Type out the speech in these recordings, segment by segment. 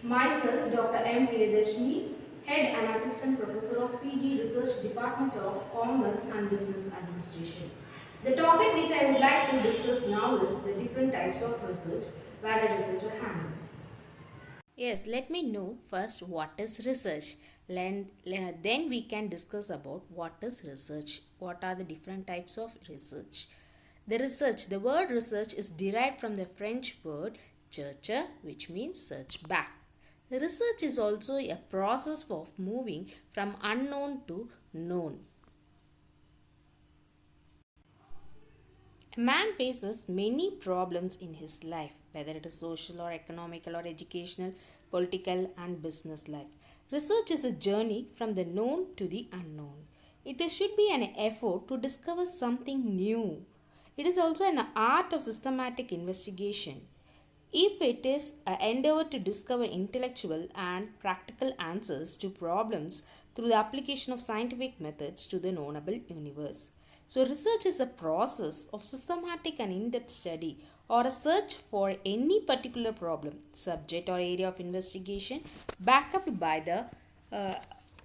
Myself, Dr. M. Priyadarshini, Head and Assistant Professor of PG Research Department of Commerce and Business Administration. The topic which I would like to discuss now is the different types of research where a researcher handles. Yes, let me know first what is research. Then we can discuss about what is research. What are the different types of research? The word research is derived from the French word chercher, which means search back. The research is also a process of moving from unknown to known. A man faces many problems in his life, whether it is social or economical or educational, political, and business life. Research is a journey from the known to the unknown. It should be an effort to discover something new. It is also an art of systematic investigation. If it is an endeavor to discover intellectual and practical answers to problems through the application of scientific methods to the knowable universe. So, research is a process of systematic and in depth study or a search for any particular problem, subject, or area of investigation, backed up by the uh,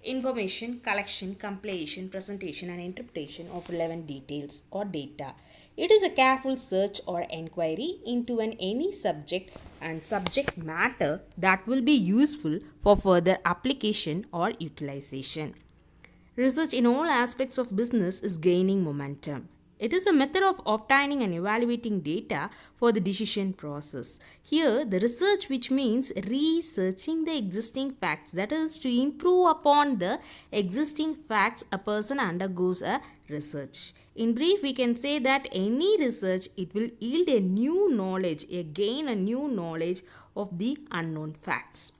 information collection, compilation, presentation, and interpretation of relevant details or data. It is a careful search or inquiry into any subject and subject matter that will be useful for further application or utilization. Research in all aspects of business is gaining momentum. It is a method of obtaining and evaluating data for the decision process. Here, the research, which means researching the existing facts, that is, to improve upon the existing facts, a person undergoes a research. In brief, we can say that any research, it will yield a new knowledge, gain a new knowledge of the unknown facts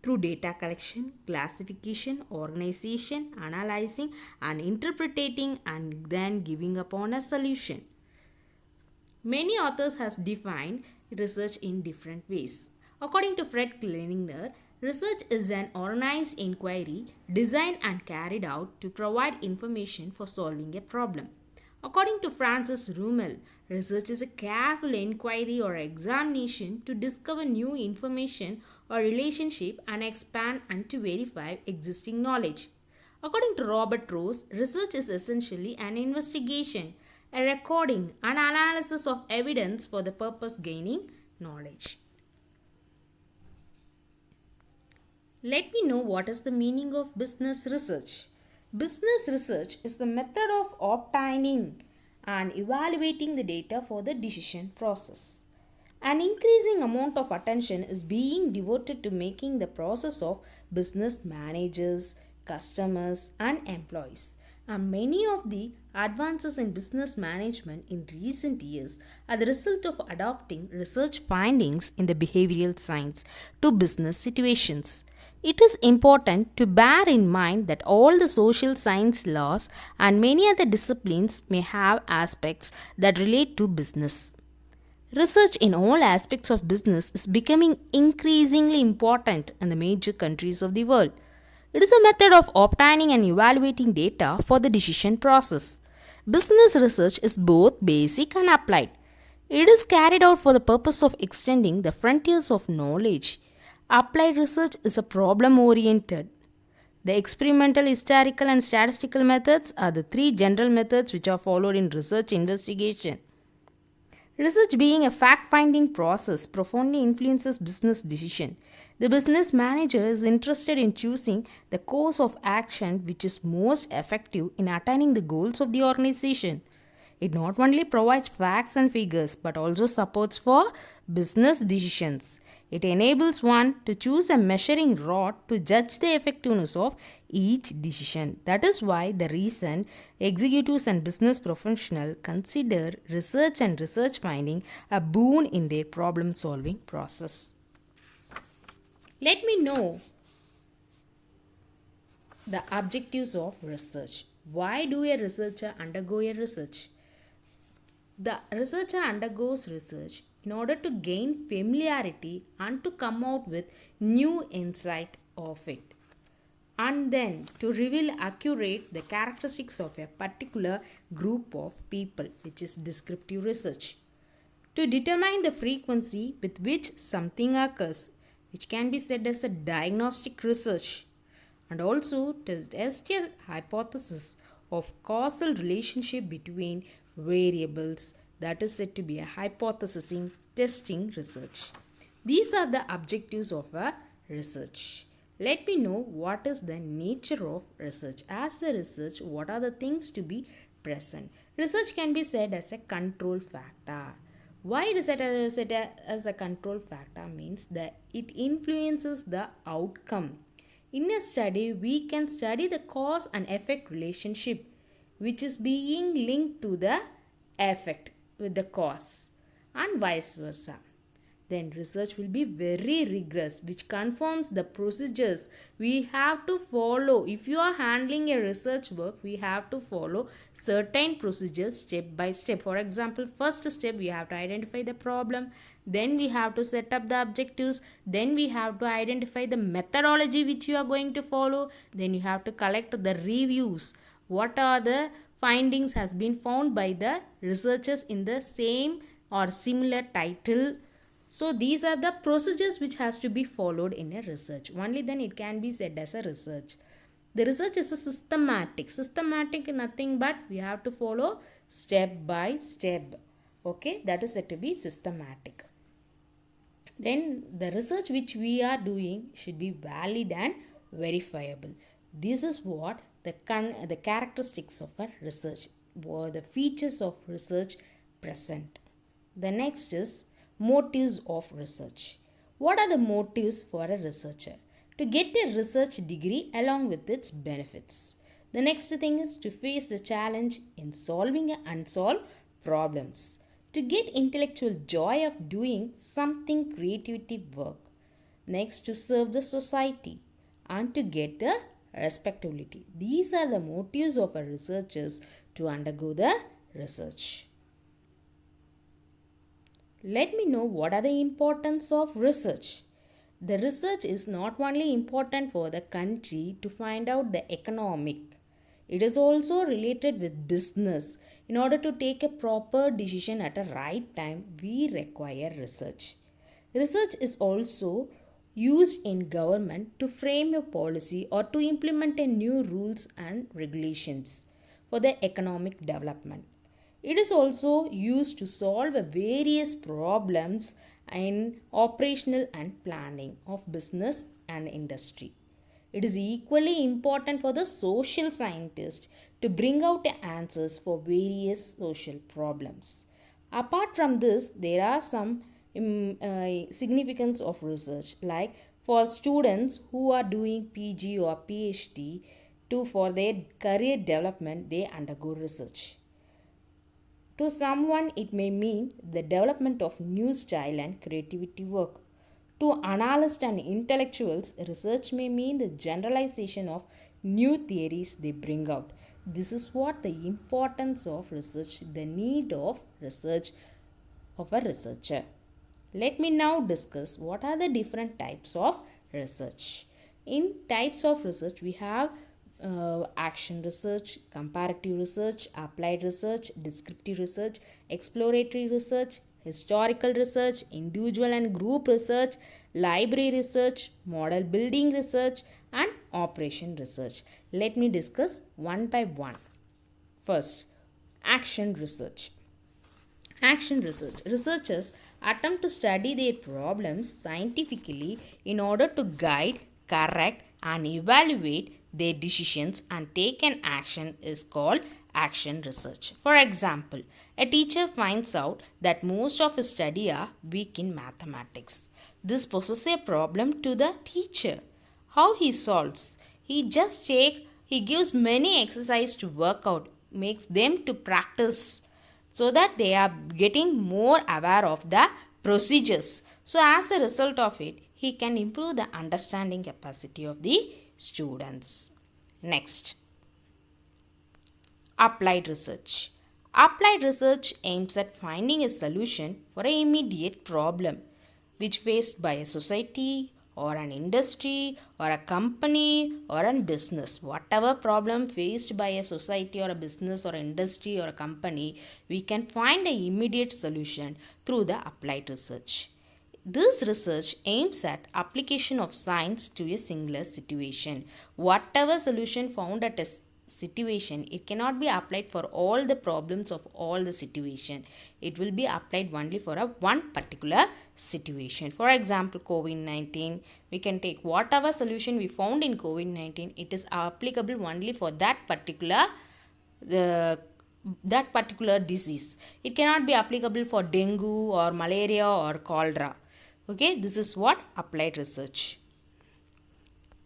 through data collection, classification, organization, analyzing, and interpreting, and then giving upon a solution. Many authors has defined research in different ways. According to Fred Kleininger, research is an organized inquiry designed and carried out to provide information for solving a problem. According to Francis Rummel, research is a careful inquiry or examination to discover new information or relationship and expand and to verify existing knowledge. According to Robert Rose, research is essentially an investigation, a recording, and analysis of evidence for the purpose gaining knowledge. Let me know what is the meaning of business research. Business research is the method of obtaining and evaluating the data for the decision process. An increasing amount of attention is being devoted to making the process of business managers, customers, and employees. And many of the advances in business management in recent years are the result of adopting research findings in the behavioral science to business situations. It is important to bear in mind that all the social science laws and many other disciplines may have aspects that relate to business. Research in all aspects of business is becoming increasingly important in the major countries of the world. It is a method of obtaining and evaluating data for the decision process. Business research is both basic and applied. It is carried out for the purpose of extending the frontiers of knowledge. Applied research is a problem oriented. The experimental, historical, and statistical methods are the three general methods which are followed in research investigation. Research, being a fact finding process, profoundly influences business decision. The business manager is interested in choosing the course of action which is most effective in attaining the goals of the organization. It not only provides facts and figures but also supports for business decisions. It enables one to choose a measuring rod to judge the effectiveness of each decision. That is why the reason executives and business professionals consider research and research finding a boon in their problem solving process. Let me know the objectives of research. Why do a researcher undergo a research? The researcher undergoes research in order to gain familiarity and to come out with new insight of it, and then to reveal accurate the characteristics of a particular group of people, which is descriptive research. To determine the frequency with which something occurs, which can be said as a diagnostic research, and also test a hypothesis of causal relationship between variables, that is said to be a hypothesis in testing research. These are the objectives of a research. Let me know what is the nature of research. As a research, what are the things to be present? Research can be said as a control factor. Why it is said as a control factor means that it influences the outcome. In a study, we can study the cause and effect relationship which is being linked to the effect with the cause and vice versa. Then research will be very rigorous, which confirms the procedures we have to follow. If you are handling a research work, we have to follow certain procedures step by step. For example, first step, we have to identify the problem, then we have to set up the objectives, then we have to identify the methodology which you are going to follow, then you have to collect the reviews. What are the findings has been found by the researchers in the same or similar title. So these are the procedures which has to be followed in a research. Only then it can be said as a research. The research is a systematic. Systematic nothing but we have to follow step by step. Okay, that is said to be systematic. Then the research which we are doing should be valid and verifiable. This is what the characteristics of a research or the features of research present. The next is motives of research. What are the motives for a researcher? To get a research degree along with its benefits. The next thing is to face the challenge in solving unsolved problems. To get intellectual joy of doing something creative work. Next, to serve the society and to get the respectability. These are the motives of a researchers to undergo the research. Let me know what are the importance of research. The research is not only important for the country to find out the economic, it is also related with business. In order to take a proper decision at a right time, we require research. Research is also used in government to frame a policy or to implement a new rules and regulations for the economic development. It is also used to solve various problems in operational and planning of business and industry. It is equally important for the social scientist to bring out answers for various social problems. Apart from this, there are some significance of research, like for students who are doing PG or PhD for their career development, they undergo research. To someone, it may mean the development of new style and creativity work. To analysts and intellectuals, research may mean the generalization of new theories they bring out. This is what the importance of research, the need of research of a researcher. Let me now discuss what are the different types of research. In types of research, we have action research, comparative research, applied research, descriptive research, exploratory research, historical research, individual and group research, library research, model building research, and operation research. Let me discuss one by one. First, action research. Action research. Researchers attempt to study their problems scientifically in order to guide, correct, and evaluate their decisions and take an action is called action research. For example, a teacher finds out that most of his study are weak in mathematics. This poses a problem to the teacher. How he solves? He gives many exercises to work out, makes them to practice so that they are getting more aware of the procedures. So as a result of it, he can improve the understanding capacity of the students. Next, applied research. Applied research aims at finding a solution for an immediate problem which faced by a society or an industry or a company or a business. Whatever problem faced by a society or a business or industry or a company, we can find an immediate solution through the applied research. This research aims at application of science to a singular situation. Whatever solution found at a situation, it cannot be applied for all the problems of all the situation. It will be applied only for a one particular situation. For example, COVID-19, we can take whatever solution we found in COVID-19, it is applicable only for the that particular disease. It cannot be applicable for dengue or malaria or cholera. Okay, this is what applied research.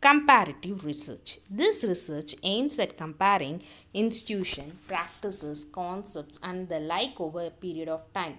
Comparative research. This research aims at comparing institution, practices, concepts and the like over a period of time.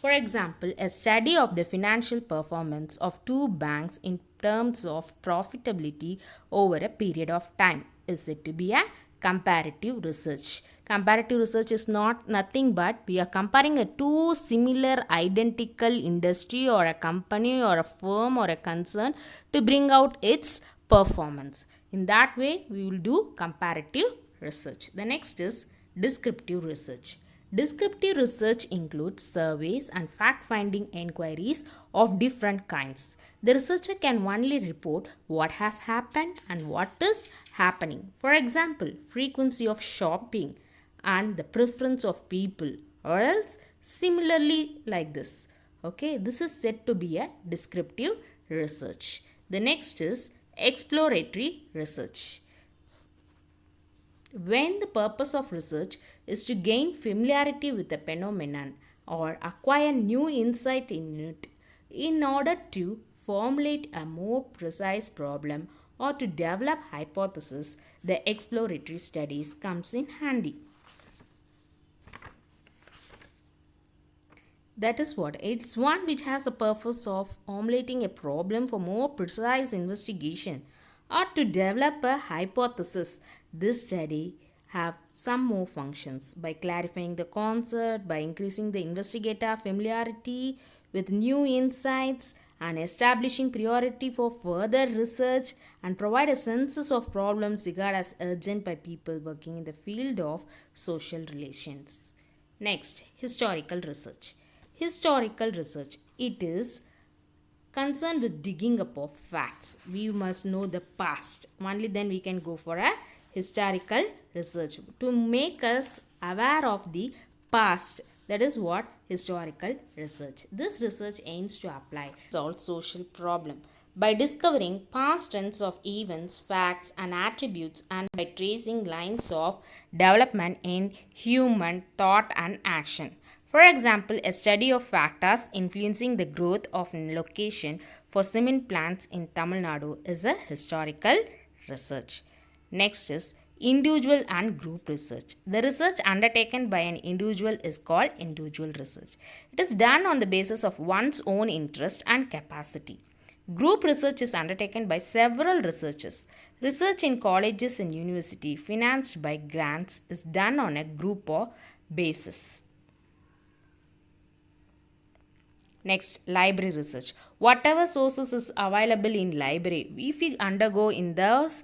For example, a study of the financial performance of two banks in terms of profitability over a period of time is said to be a comparative research. Comparative research is not nothing but we are comparing a two similar identical industry or a company or a firm or a concern to bring out its performance. In that way, we will do comparative research. The next is descriptive research. Descriptive research includes surveys and fact-finding inquiries of different kinds. The researcher can only report what has happened and what is happening. For example, frequency of shopping and the preference of people, or else similarly like this. Okay, this is said to be a descriptive research. The next is exploratory research. When the purpose of research is to gain familiarity with a phenomenon or acquire new insight in it in order to formulate a more precise problem or to develop hypothesis, the exploratory studies comes in handy. That is what it's one which has a purpose of formulating a problem for more precise investigation or to develop a hypothesis. This study have some more functions by clarifying the concept, by increasing the investigator familiarity with new insights and establishing priority for further research and provide a census of problems regarded as urgent by people working in the field of social relations. Next, historical research. Historical research. It is concerned with digging up of facts. We must know the past. Only then we can go for a historical research to make us aware of the past. That is what historical research. This research aims to apply solve social problem by discovering past trends of events, facts and attributes and by tracing lines of development in human thought and action. For example, a study of factors influencing the growth of location for cement plants in Tamil Nadu is a historical research. Next is individual and group research. The research undertaken by an individual is called individual research. It is done on the basis of one's own interest and capacity. Group research is undertaken by several researchers. Research in colleges and university financed by grants is done on a group or basis. Next, library research. Whatever sources is available in library, if we undergo in those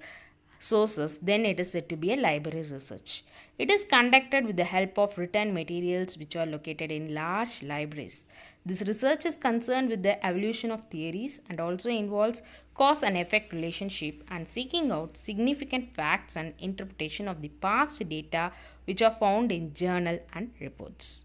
sources, then it is said to be a library research. It is conducted with the help of written materials which are located in large libraries. This research is concerned with the evolution of theories and also involves cause and effect relationship and seeking out significant facts and interpretation of the past data which are found in journal and reports.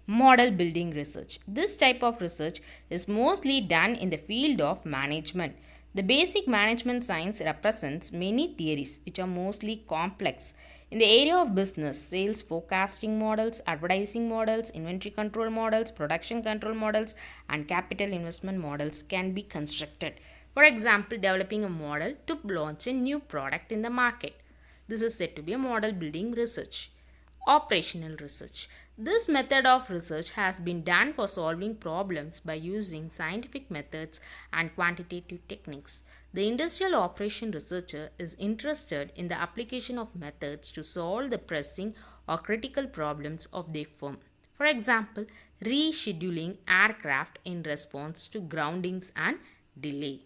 Model building research. This type of research is mostly done in the field of management. The basic management science represents many theories which are mostly complex. In the area of business, sales forecasting models, advertising models, inventory control models, production control models, and capital investment models can be constructed. For example, developing a model to launch a new product in the market. This is said to be a model building research. Operational research. This method of research has been done for solving problems by using scientific methods and quantitative techniques. The industrial operation researcher is interested in the application of methods to solve the pressing or critical problems of their firm. For example, rescheduling aircraft in response to groundings and delay.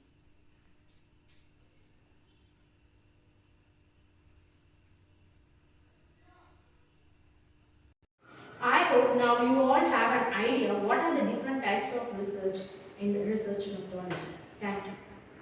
I hope now you all have an idea what are the different types types of research and research methodology.